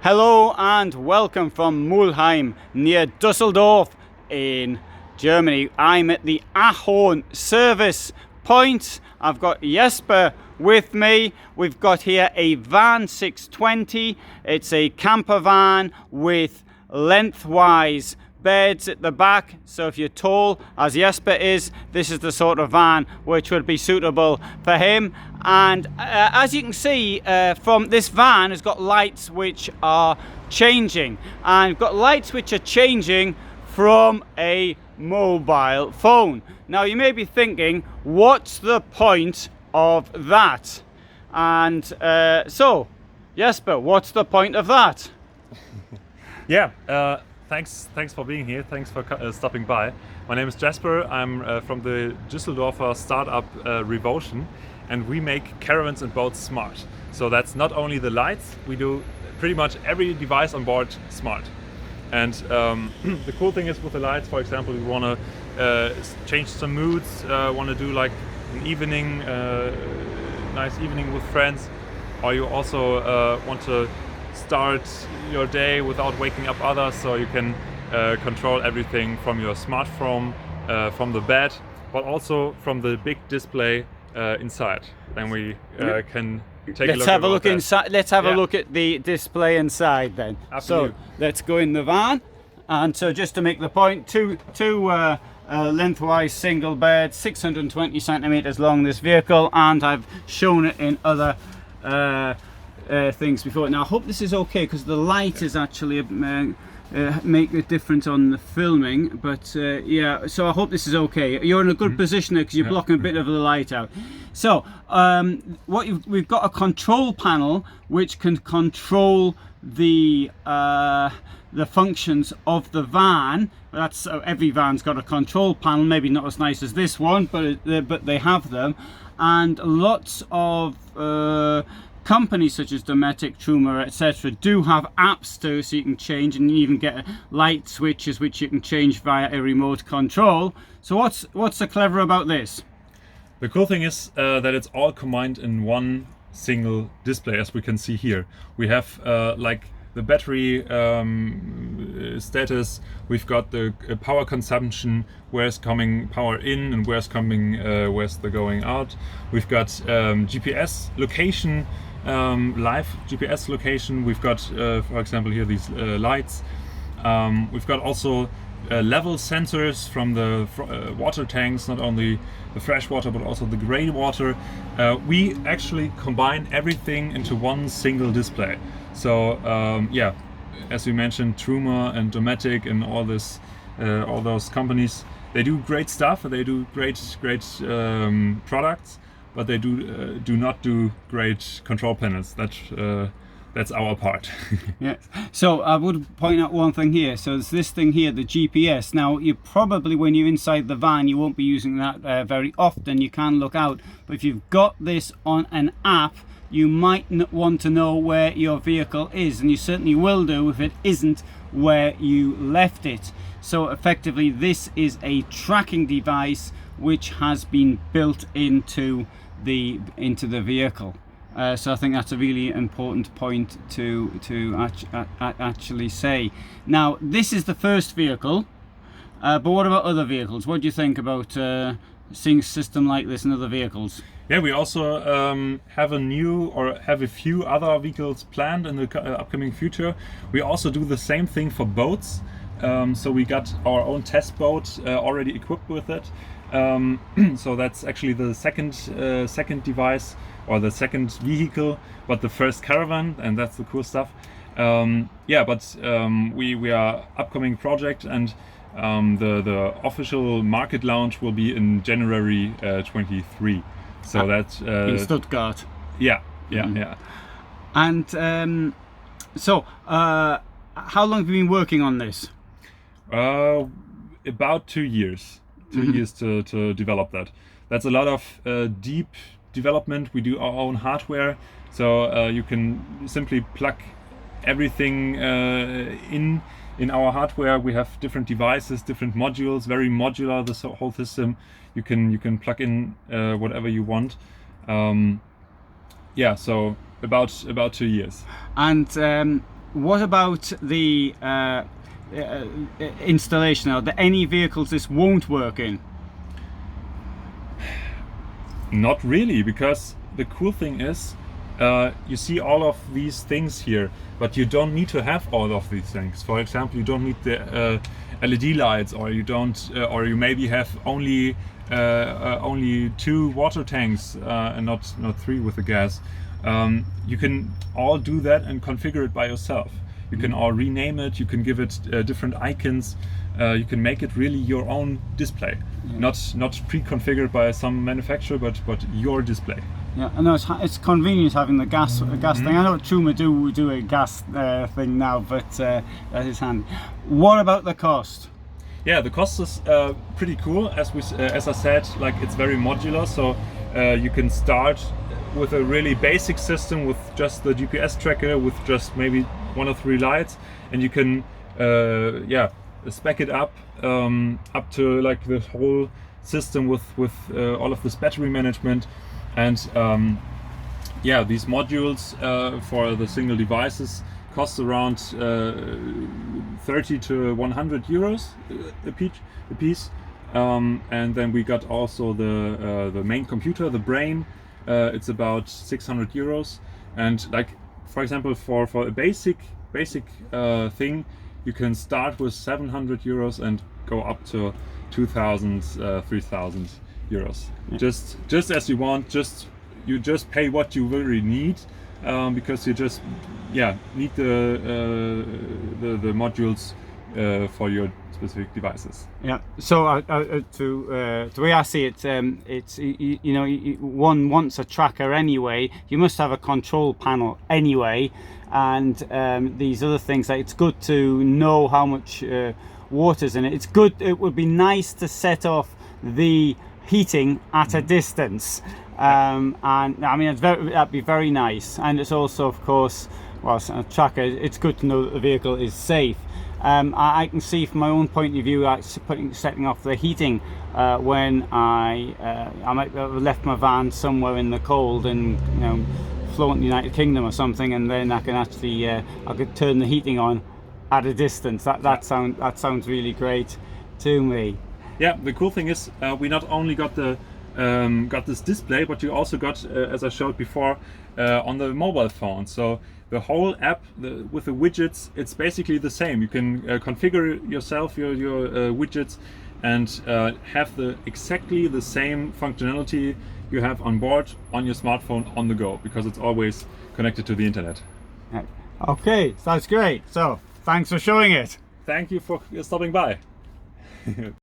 Hello and welcome from Mulheim near Dusseldorf in Germany. I'm at the Ahorn service point. I've got Jesper with me. We've got here a van 620. It's a camper van with lengthwise beds at the back, so if you're tall as Jesper is, this is the sort of van which would be suitable for him. And as you can see from this van, has got lights which are changing, and got lights which are changing from a mobile phone. Now you may be thinking, what's the point of that? And so Jesper, what's the point of that? Thanks for being here. Thanks for stopping by. My name is Jesper. I'm from the Düsseldorfer startup Revolution, and we make caravans and boats smart. So that's not only the lights, we do pretty much every device on board smart. And the cool thing is with the lights, for example, we want to change some moods, want to do like an evening, nice evening with friends, or you also want to start your day without waking up others, so you can control everything from your smartphone, from the bed, but also from the big display inside. Then we can take Let's have a look inside. Let's have a Yeah. look at the display inside then. Absolutely. So let's go in the van. And so just to make the point, two lengthwise single beds, 620 centimeters long, this vehicle, and I've shown it in other things before. Now I hope this is okay because the light is actually make a difference on the filming, but yeah, so I hope this is okay. You're in a good position there because you're blocking a bit of the light out. So we've got a control panel which can control the functions of the van. That's every van's got a control panel, maybe not as nice as this one, but they have them. And lots of companies such as Dometic, Truma, etc. do have apps too, so you can change, and you even get light switches which you can change via a remote control. So what's so clever about this? The cool thing is that it's all combined in one single display, as we can see here. We have like the battery status, we've got the power consumption, where's coming power in and where's the going out. We've got GPS location, live GPS location. We've got, for example, here these lights. We've got also level sensors from the water tanks, not only the fresh water but also the grey water. We actually combine everything into one single display. So yeah, as we mentioned, Truma and Dometic and all those companies, they do great stuff. They do great products, but they do not do great control panels. That's our part. Yeah. So I would point out one thing here. So there's this thing here, the GPS. Now you probably, when you're inside the van, you won't be using that very often. You can look out, but if you've got this on an app, you might want to know where your vehicle is, and you certainly will do if it isn't where you left it. So effectively, this is a tracking device which has been built into the vehicle. So I think that's a really important point to actually say. Now, this is the first vehicle, but what about other vehicles? What do you think about seeing a system like this in other vehicles? Yeah, we also have a few other vehicles planned in the upcoming future. We also do the same thing for boats. So we got our own test boat already equipped with it. So that's actually the second device, or the second vehicle, but the first caravan, and that's the cool stuff. Yeah, but we are upcoming project, and the official market launch will be in January 23. So that's in Stuttgart. Yeah. And so how long have you been working on this? About 2 years. 2 years to develop that. That's a lot of deep development. We do our own hardware, so you can simply plug everything in our hardware. We have different devices, different modules, very modular, this whole system. You can plug in whatever you want. Yeah, so about 2 years. And What about the installation? Are there any vehicles this won't work in? Not really, because the cool thing is you see all of these things here, but you don't need to have all of these things. For example, you don't need the LED lights, or you don't, or you maybe have only 2 water tanks and not 3 with the gas. You can all do that and configure it by yourself. You can all rename it. You can give it different icons. You can make it really your own display, not pre-configured by some manufacturer, but your display. Yeah, I know it's convenient having the gas thing. I know Truma do a gas thing now, but that is handy. What about the cost? Yeah, the cost is pretty cool. As I said, like, it's very modular, so you can start with a really basic system with just the GPS tracker, with just maybe 1 or 3 lights, and you can spec it up to like the whole system with all of this battery management. And these modules for the single devices cost around 30 to 100 euros a piece. And then we got also the main computer, the brain. It's about 600 euros. And like, for example, for a basic thing, you can start with 700 euros and go up to 2,000, 3,000 euros. Yeah. Just as you want. You just pay what you really need, because you just need the modules for your specific devices. Yeah. So the way I see it, it's one wants a tracker anyway. You must have a control panel anyway, and these other things. Like, it's good to know how much water's in it. It's good. It would be nice to set off the heating at a distance, and I mean, that'd be very nice. And it's also, of course, well, a tracker, it's good to know that the vehicle is safe. I can see from my own point of view, setting off the heating when I might have left my van somewhere in the cold and flown to the United Kingdom or something, and then I can actually I could turn the heating on at a distance. That sounds really great to me. Yeah, the cool thing is we not only got this display, but you also got, as I showed before, on the mobile phone. So the whole app with the widgets, it's basically the same. You can configure yourself your widgets and have exactly the same functionality you have on board on your smartphone on the go, because it's always connected to the internet. Okay, that's great. So thanks for showing it. Thank you for stopping by.